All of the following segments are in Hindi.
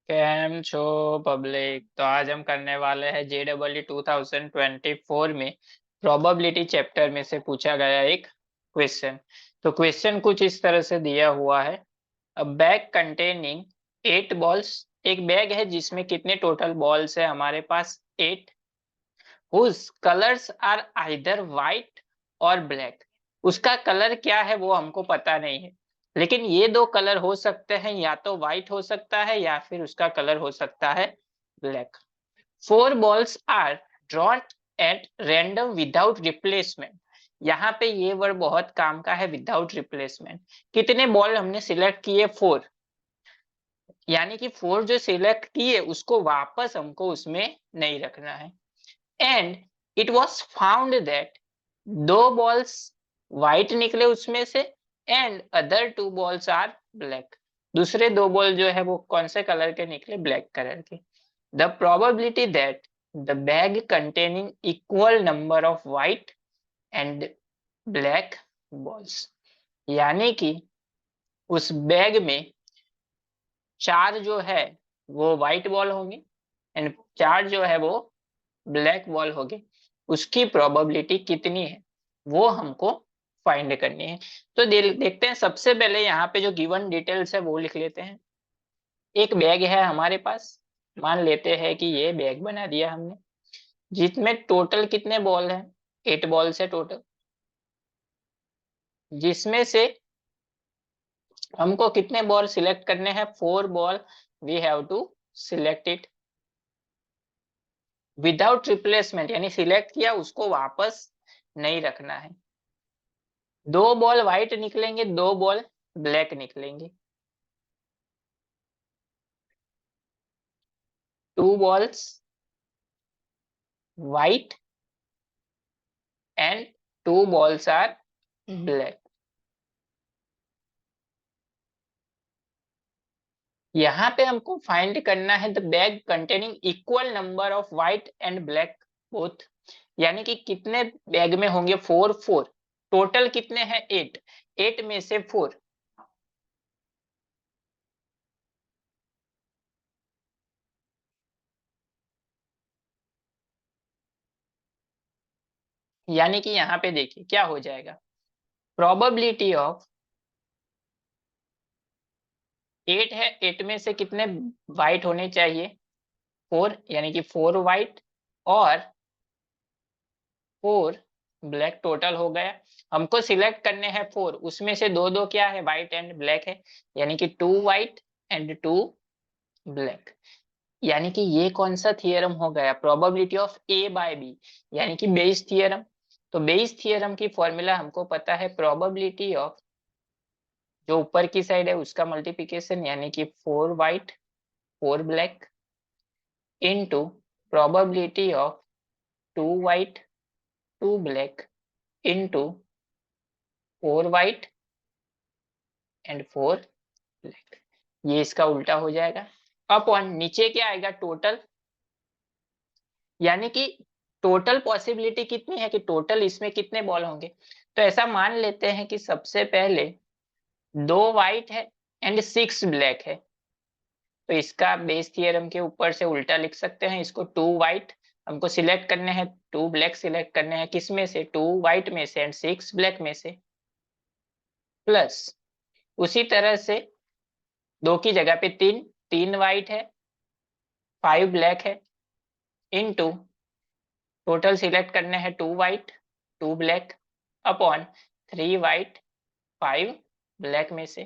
कैम छो पब्लिक। तो आज हम करने वाले हैं JEE 2024 में प्रोबेबिलिटी चैप्टर में से पूछा गया एक क्वेश्चन। तो क्वेश्चन कुछ इस तरह से दिया हुआ है। A bag containing 8 balls. एक बैग है जिसमें कितने टोटल बॉल्स है हमारे पास 8, whose colours are either white और ब्लैक। उसका कलर क्या है वो हमको पता नहीं है, लेकिन ये दो कलर हो सकते हैं, या तो व्हाइट हो सकता है या फिर उसका कलर हो सकता है black. 4 balls are drawn at random without replacement. यहाँ पे ये वर्ड बहुत काम का है, विदाउट रिप्लेसमेंट। कितने बॉल हमने सिलेक्ट किए? 4। यानी कि 4 जो सिलेक्ट किए उसको वापस हमको उसमें नहीं रखना है। And it was found that 2 balls white निकले उसमें से, and other 2 balls are black. दूसरे 2 बॉल जो है वो कौन से कलर के निकले? ब्लैक कलर के। The probability that the bag containing equal number of white and black balls. यानी कि उस बैग में 4 जो है वो व्हाइट बॉल होंगे एंड 4 जो है वो ब्लैक बॉल होगी। उसकी प्रोबेबिलिटी कितनी है वो हमको फाइंड करनी है। तो देखते हैं। सबसे पहले यहाँ पे जो गिवन डिटेल्स है वो लिख लेते हैं। एक बैग है हमारे पास, मान लेते हैं कि ये बैग बना दिया हमने, जिसमें टोटल कितने बॉल हैं? 8 बॉल्स है टोटल, जिसमें से हमको कितने बॉल सिलेक्ट करने हैं? 4 ball we have to select it without replacement, यानी सिलेक्ट किया उसको वापस नहीं रखना है। 2 बॉल व्हाइट निकलेंगे, 2 बॉल ब्लैक निकलेंगे। 2 balls white and 2 balls are black. यहाँ पे हमको फाइंड करना है the bag containing equal number of white and black both. यानी कि कितने बैग में होंगे? 4 4। टोटल कितने हैं? 8। 8 में से 4, यानी कि यहाँ पे देखिए क्या हो जाएगा। प्रोबेबिलिटी ऑफ 8 है, 8 में से कितने व्हाइट होने चाहिए? 4, यानी कि 4 व्हाइट और 4 ब्लैक टोटल हो गया। हमको सिलेक्ट करने हैं 4, उसमें से दो दो क्या है? व्हाइट एंड ब्लैक है, यानी कि 2 व्हाइट एंड 2 ब्लैक। यानी कि ये कौन सा थियरम हो गया? Probability of A by B, यानी कि बेइस थियरम। तो बेइस थियरम की फॉर्मूला हमको पता है, प्रोबेबिलिटी ऑफ जो ऊपर की साइड है उसका मल्टीप्लिकेशन, यानी कि 4 white 4 black into probability of 2 white 2 black into 4 white and 4 black. ये इसका उल्टा हो जाएगा। अपॉन नीचे क्या आएगा? टोटल। यानी कि टोटल पॉसिबिलिटी कितनी है कि टोटल इसमें कितने बॉल होंगे। तो ऐसा मान लेते हैं कि सबसे पहले 2 व्हाइट है एंड 6 ब्लैक है, तो इसका बेस थियरम के ऊपर से उल्टा लिख सकते हैं इसको। 2 व्हाइट हमको सिलेक्ट करने हैं, 2 ब्लैक सिलेक्ट करने हैं, किसमें से? 2 व्हाइट में से एंड 6 ब्लैक में से। प्लस उसी तरह से 2 की जगह पे 3, 3 व्हाइट है 5 ब्लैक है इनटू टोटल सिलेक्ट करने हैं 2 white 2 black upon 3 white 5 black में से।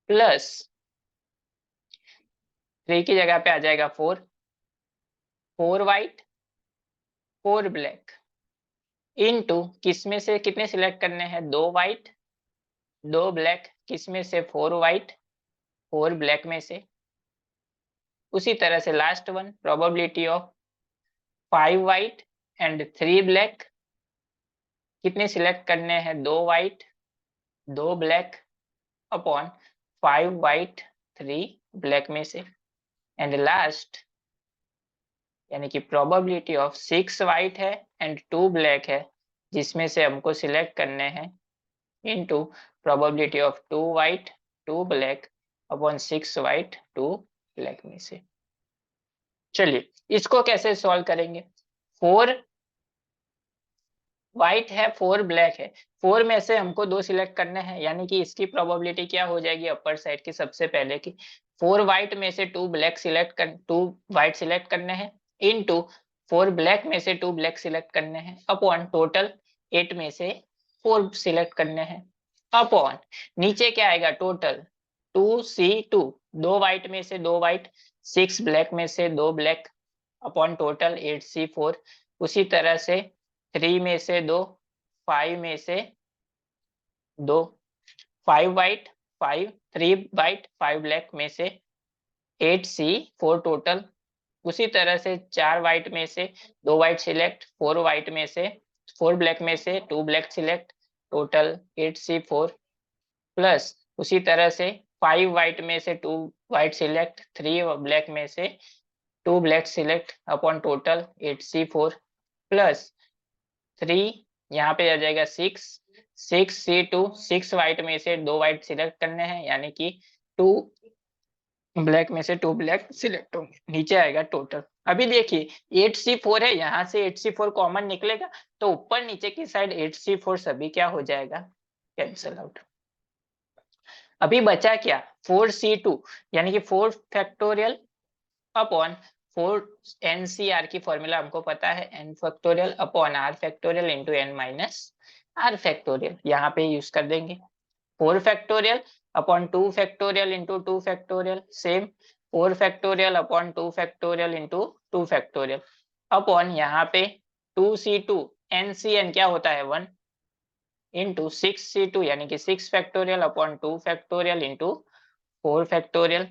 प्लस 3 की जगह पे आ जाएगा 4, 4 व्हाइट 4 ब्लैक इनटू किसमें से कितने सिलेक्ट करने हैं? 2 व्हाइट 2 ब्लैक, किसमें से? 4 व्हाइट 4 ब्लैक में से। उसी तरह से last one, probability of 5 white and 3 black, कितने सिलेक्ट करने हैं? 2 white 2 black upon 5 white 3 black में से। एंड लास्ट, यानी कि प्रोबेबिलिटी ऑफ 6 व्हाइट है एंड 2 ब्लैक है, जिसमें से हमको सिलेक्ट करने हैं into probability of 2 white 2 black upon 6 white 2 black में से। चलिए इसको कैसे सॉल्व करेंगे। 4 व्हाइट है 4 ब्लैक है, 4 में से हमको 2 सिलेक्ट करने हैं, यानी कि इसकी प्रोबेबिलिटी क्या हो जाएगी अपर साइड की सबसे पहले की 4 व्हाइट में से 2 ब्लैक सिलेक्ट कर 2 व्हाइट सिलेक्ट करने हैं इनटू 4 ब्लैक में से 2 ब्लैक सिलेक्ट करने हैं अपॉन टोटल 8 में से 4 सिलेक्ट करने हैं अपॉन नीचे क्या आएगा टोटल 2C2 2 व्हाइट में से 2 व्हाइट 6 ब्लैक में से 2 ब्लैक अपॉन टोटल 8C4। उसी तरह से 3 में से 2 5 में से 2 5 व्हाइट 5 3 व्हाइट 5 ब्लैक में से 8C4 टोटल। उसी तरह से 4 व्हाइट में से 2 व्हाइट सिलेक्ट 4 व्हाइट में से 4 ब्लैक में से 2 black select total 8C4 plus उसी तरह से 5 व्हाइट में से 2 व्हाइट सिलेक्ट 3 ब्लैक में से 2 black select upon total 8C4 plus 3 यहाँ पे आ जाएगा 6C2 6 व्हाइट में से 2 व्हाइट सिलेक्ट करने हैं, यानी कि 2 ब्लैक में से 2 ब्लैक सिलेक्ट होंगे, नीचे आएगा टोटल। अभी देखिए 8C4 है, यहाँ से 8C4 कॉमन निकलेगा तो ऊपर नीचे की साइड 8C4 सभी क्या हो जाएगा कैंसल आउट। अभी बचा क्या 4C2 यानी कि 4 फैक्टोरियल अपॉन 4 NCR की फॉर्मूला हमको पता है n factorial upon r factorial into n minus r factorial, यहाँ पे यूज कर देंगे 4 factorial upon 2 factorial into 2 factorial same 4 factorial upon 2 factorial into 2 factorial upon यहाँ पे 2C2 NCN क्या होता है 1 इंटू 6C2 यानी कि 6 factorial upon 2 factorial into 4 factorial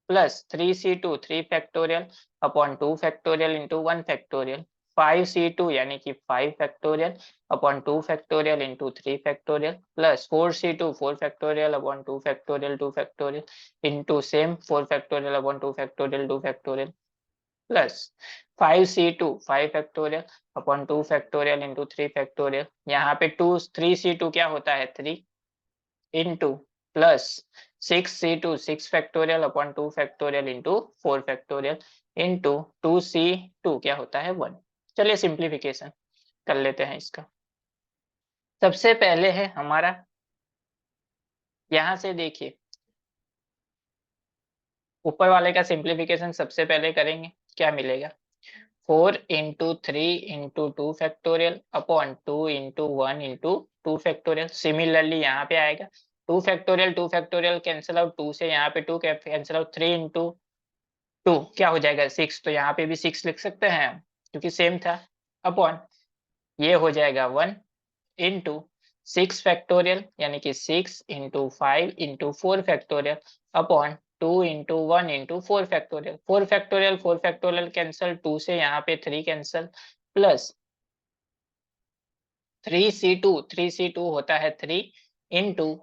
plus 3C2 3 factorial upon 2 factorial into 1 factorial 5C2 यानी कि 5 factorial upon 2 factorial into 3 factorial plus 4C2 4 factorial upon 2 factorial into same 4 factorial upon 2 factorial plus 5C2 5 factorial upon 2 factorial into 3 factorial, यहाँ पे 3C2 क्या होता है 3 into plus 6C2 6 factorial upon 2 factorial into 4 factorial into 2C2 क्या होता है 1। चलिए सिंप्लीफिकेशन कर लेते हैं इसका। सबसे पहले है हमारा यहाँ से देखिए ऊपर वाले का सिंप्लीफिकेशन सबसे पहले करेंगे, क्या मिलेगा 4 into 3 into 2 factorial upon 2 into 1 into 2 factorial. Similarly यहाँ पे आएगा 2 फैक्टोरियल कैंसिल आउट 2 से यहाँ पे 2 कैंसिल आउट 3 इंटू 2 क्या हो जाएगा 6, तो यहाँ पे भी 6 लिख सकते हैं हम क्योंकि सेम था अपॉन ये हो जाएगा 1 इंटू 6 फैक्टोरियल यानी कि 6 into 5 into 4 factorial upon 2 into 1 into 4 factorial 4 factorial cancel 2 से यहाँ पे 3 कैंसल प्लस 3C2 होता है 3 into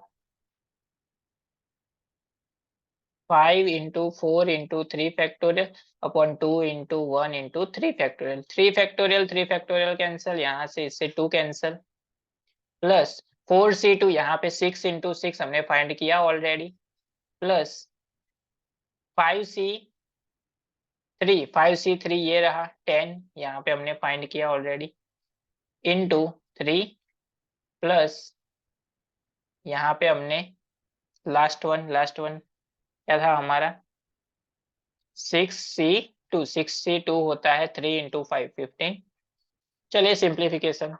5 into 4 into 3 factorial upon 2 into 1 into 3 factorial cancel, यहाँ से इससे 2 कैंसल प्लस 4C2 यहाँ पे 6 इंटू 6 हमने फाइंड किया ऑलरेडी प्लस 5C3 ये रहा 10 यहाँ पे हमने फाइंड किया ऑलरेडी इंटू 3 प्लस यहाँ पे हमने लास्ट वन क्या था हमारा 6C2 होता है 3 इंटू 5 15। चलिए simplification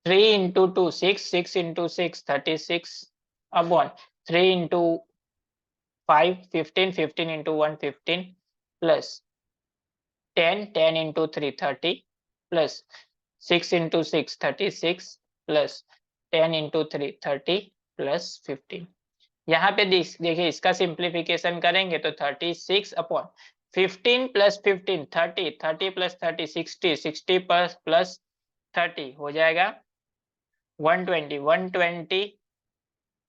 3 into 2 6 into 6 36 upon 3 into 5 15 into 1 15 plus 10 into 3 30 plus 6 into 6 36 plus 10 into 3 30 plus 15। यहाँ पे देखिए इसका सिंप्लीफिकेशन करेंगे तो 36 अपॉन 15 प्लस 15 30 प्लस 30 60 प्लस 30 हो जाएगा 120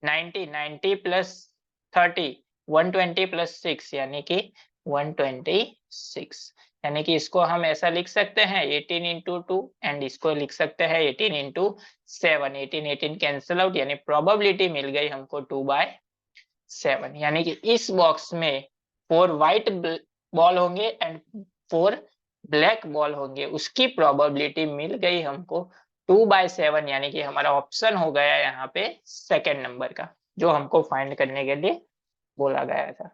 90 प्लस 30 120 प्लस 6 यानी कि 126, यानी कि इसको हम ऐसा लिख सकते हैं 18 इंटू 2 एंड इसको लिख सकते हैं 18 इंटू 7 18 कैंसिल आउट यानी प्रोबेबिलिटी मिल गई हमको 2/7। 7, यानी कि इस बॉक्स में 4 व्हाइट बॉल होंगे एंड 4 ब्लैक बॉल होंगे, उसकी प्रोबेबिलिटी मिल गई हमको 2/7, यानी कि हमारा ऑप्शन हो गया यहाँ पे सेकंड नंबर का, जो हमको फाइंड करने के लिए बोला गया था।